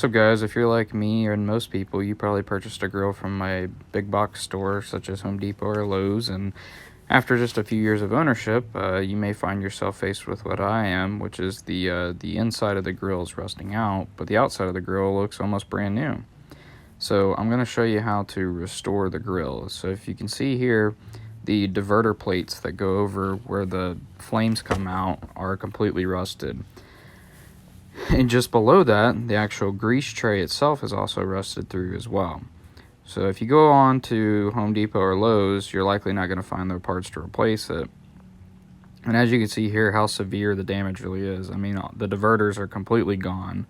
What's up, guys? If you're like me and most people, you probably purchased a grill from a big box store such as Home Depot or Lowe's, and after just a few years of ownership, you may find yourself faced with what I am, which is the inside of the grill is rusting out, but the outside of the grill looks almost brand new. So I'm going to show you how to restore the grill. So if you can see here, the diverter plates that go over where the flames come out are completely rusted. And just below that, the actual grease tray itself is also rusted through as well. So if you go on to Home Depot or Lowe's, you're likely not going to find their parts to replace it. And as you can see here, how severe the damage really is. I mean, the diverters are completely gone.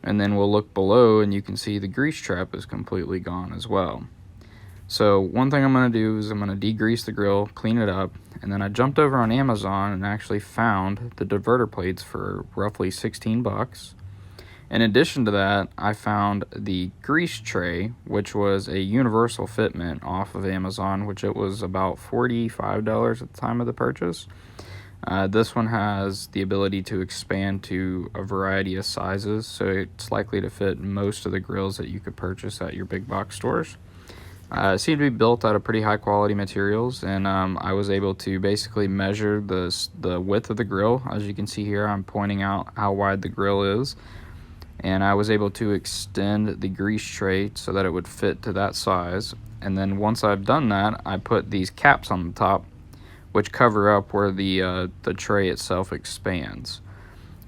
And then we'll look below and you can see the grease trap is completely gone as well. So one thing I'm going to do is I'm going to degrease the grill, clean it up, and then I jumped over on Amazon and actually found the diverter plates for roughly 16 bucks. In addition to that, I found the grease tray, which was a universal fitment off of Amazon, which it was about $45 at the time of the purchase. This one has the ability to expand to a variety of sizes, so it's likely to fit most of the grills that you could purchase at your big box stores. It seemed to be built out of pretty high quality materials, and I was able to basically measure the width of the grill. As you can see here, I'm pointing out how wide the grill is, and I was able to extend the grease tray so that it would fit to that size. And then once I've done that, I put these caps on the top, which cover up where the tray itself expands.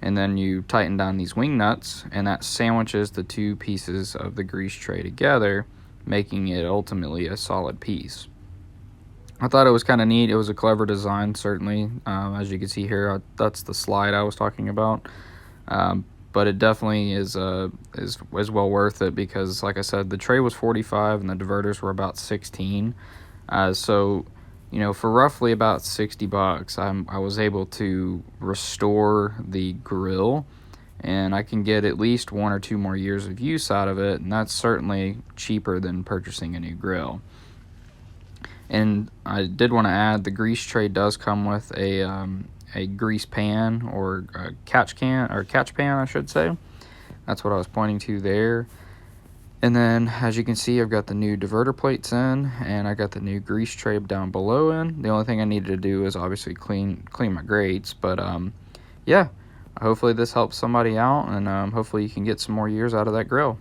And then you tighten down these wing nuts, and that sandwiches the two pieces of the grease tray together, making it ultimately a solid piece. I thought it was kind of neat. It was a clever design, certainly. As you can see here, that's the slide I was talking about. But it definitely is well worth it because, like I said, the tray was 45 and the diverters were about 16. So, you know, for roughly about 60 bucks, I was able to restore the grill, and I can get at least 1 or 2 more years of use out of it, and that's certainly cheaper than purchasing a new grill. And I did want to add, the grease tray does come with a grease pan, or a catch pan, I should say. That's what I was pointing to there. And then, as you can see, I've got the new diverter plates in, and I got the new grease tray down below in. The only thing I needed to do is obviously clean my grates, but yeah. Hopefully this helps somebody out, and hopefully you can get some more years out of that grill.